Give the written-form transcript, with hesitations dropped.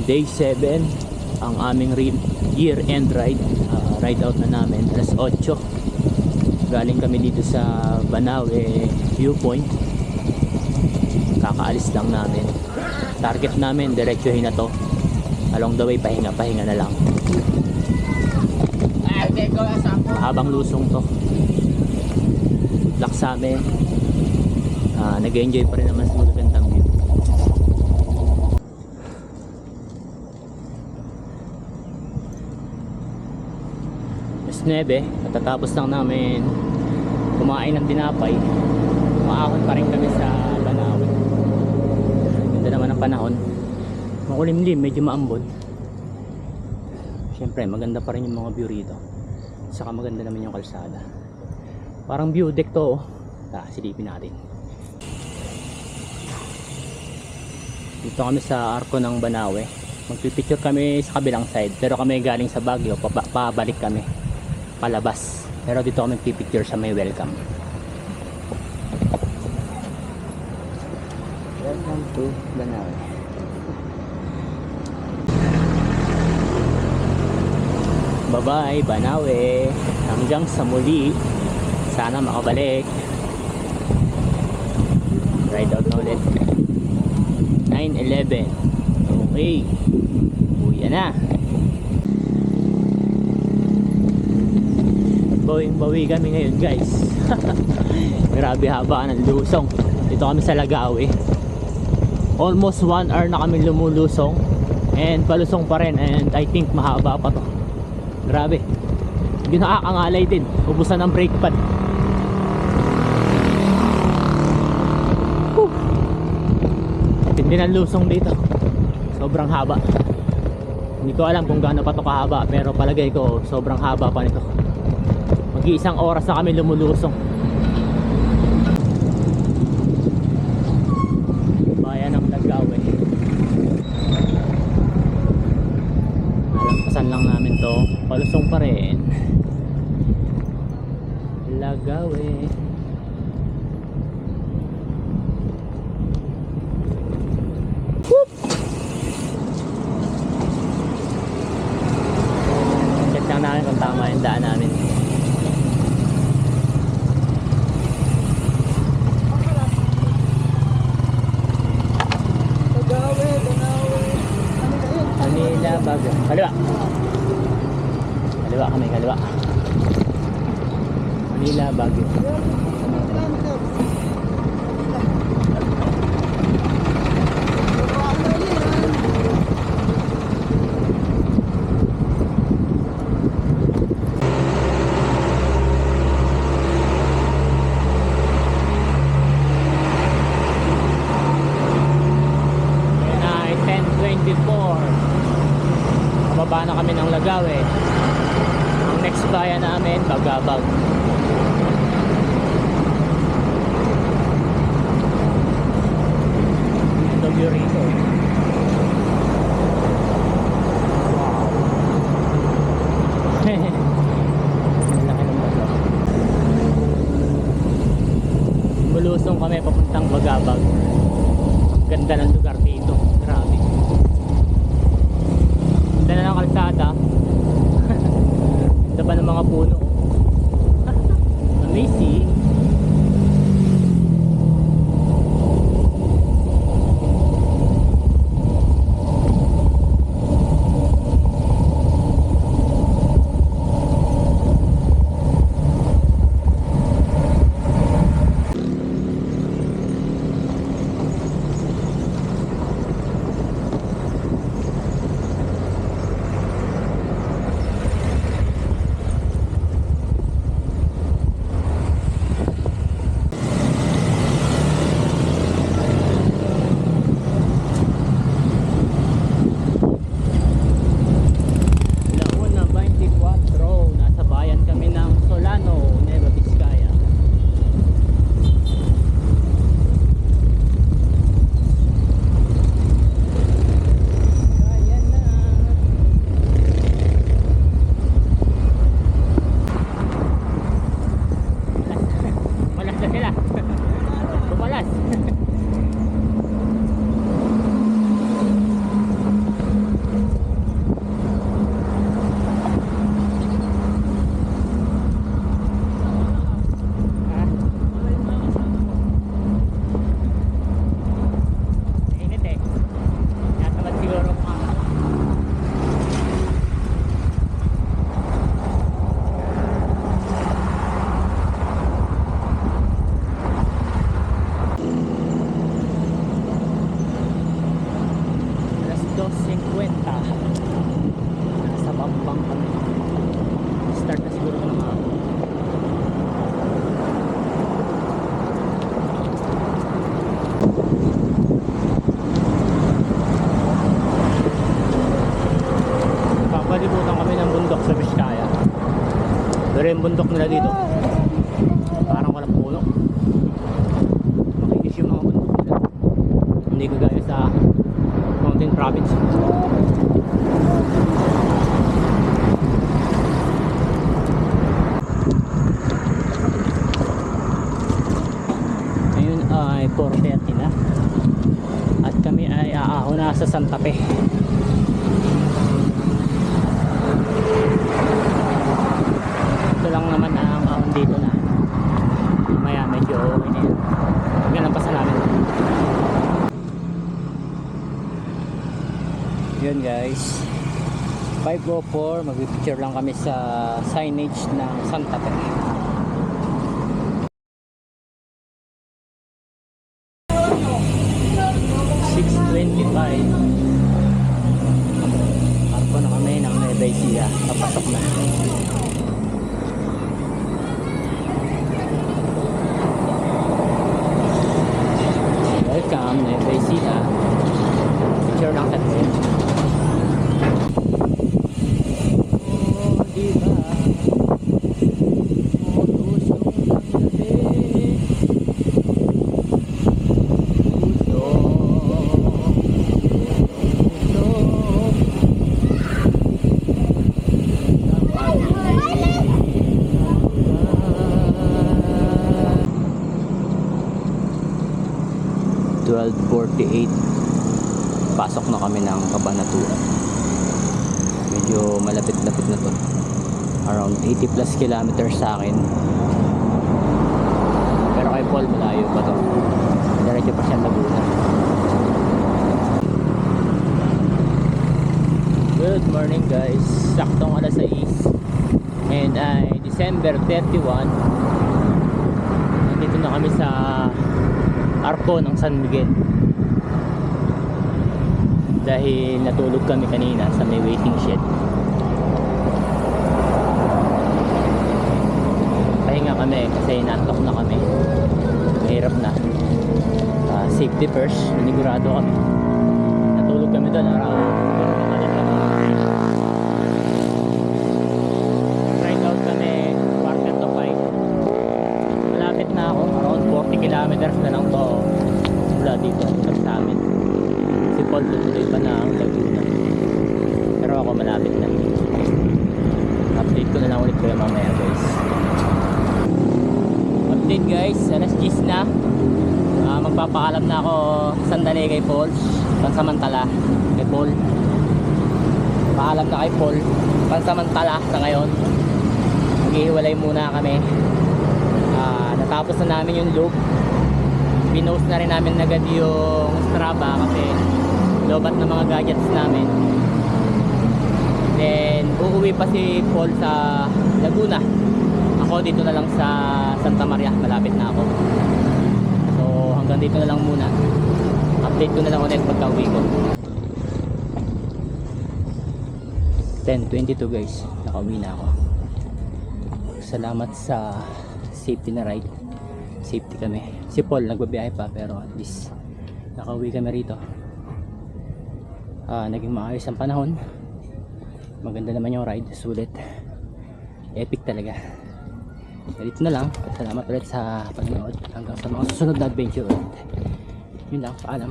Day 7 ang aming year-end ride. Ride out na namin alas 8. Galing kami dito sa Banawe Viewpoint. Kakaalis lang namin. Target namin diretsuhin na to. Along the way pahinga na lang. Mahabang lusong to. Luck sa amin. Nag-enjoy pa rin naman sa magagandang view. Mas 9, katatapos lang namin kumain ng dinapay. Umaahon pa rin kami sa Banawe. Ganda naman ang panahon. Makulimlim, medyo maambon. Siyempre maganda pa rin yung mga view rito. Saka maganda naman yung kalsada. Parang view deck to. Silipin natin. Dito kami sa Arco ng Banawe. Magpipicture kami sa kabilang side. Pero kami galing sa Baguio, pabalik kami palabas. Pero dito kami pipicture sa may welcome. Welcome to Banawe. Bye bye Banawe. Hanggang sa muli. Sana makabalik. Ride out na ulit. 9-11. Okay. Uwi na. Bawing-bawi kami ngayon guys. Grabe haba ng lusong. Dito kami sa Lagawe. Almost 1 hour na kami lumulusong. And palusong pa rin. And I think mahaba pa to. Grabe. Hindi nakakangalay din. Ubusan ng brake pad. Hindi na lusong dito. Sobrang haba. Hindi ko alam kung gaano pa to kahaba. Pero palagay ko sobrang haba pa nito. Mag-iisang oras na kami lumulusong. Bayan ng Lagawe. Nalampasan lang namin to. Palusong pa rin. Lagawe. Whoop! Check lang namin kung tama yung daan namin. Manila, Baguio. Kaliwa. Kaliwa kami, kaliwa. Manila, Baguio. Baba na kami ng Lagawe. Ang next bayan namin, Bagabag. Ito view rito. Wow. Ang laki ng bato. Mulusong kami papuntang Bagabag. Ganda ng lugar dito. Grabe. Ganda na ng kalsada. Ganda pa ng mga puno. Amazing. yung bundok nila dito. Parang walang puno. Makinis yung mga bundok nila. Hindi kagaya sa mountain province. Ngayon ay 4:30 na. At kami ay aahaw na sa Santa Fe. Ito lang naman ang ahon dito na. Mamaya medyo okay na yan. Pagkanampasan namin. Yun guys, 5:04, mag-picture lang kami sa signage ng Santa Fe. Arko na kami ng Nueva Ecija. Papasok na. Welcome Nueva Ecija. Picture lang sa tingin. Oh, diba? Oh, lusong ng gabi. Pasok na kami ng Cabanatuan. Medyo malapit-lapit na to. Around 80 plus kilometers sa akin. Pero kay Paul malayo pa to. Diretso pa siya Laguna. Good morning guys. Saktong alas 6. And ay December 31. Nandito na kami sa Arco ng San Miguel. Dahil natulog kami kanina sa may waiting shed. Pahinga kami kasi natok na kami. Mahirap na. Safety first, nanigurado kami. Natulog kami doon around right out kami quarter to 5. Malapit na ako, around 40 kilometers na lang to mula dito sa amin. Si Paul tutuloy pa na ang Laguna. Pero ako malapit na. Update ko na lang ulit kayo mamaya guys. Update guys, alas 10 na. Magpapaalam na ako sandali kay Paul. Pansamantala kay Paul. Paalam na kay Paul. Pansamantala sa ngayon. Maghihiwalay muna kami. Natapos na namin yung loop. Pinost na rin namin agad yung Strava kasi lobat ng mga gadgets namin. Then uuwi pa si Paul sa Laguna. Ako dito na lang sa Santa Maria, malapit na ako. So hanggang dito na lang muna. Update ko na lang ulit pagka uwi ko. 10:22 guys, nakauwi na ako. Salamat sa safety na ride. Safety kami. Si Paul nagbabiyahe pa pero at least nakauwi kami rito. Naging maayos ang panahon. Maganda naman yung ride. Sulit. Epic talaga. Dito na lang. Salamat ulit sa panonood. Hanggang sa mga susunod na adventure ulit. Yun lang. Paalam.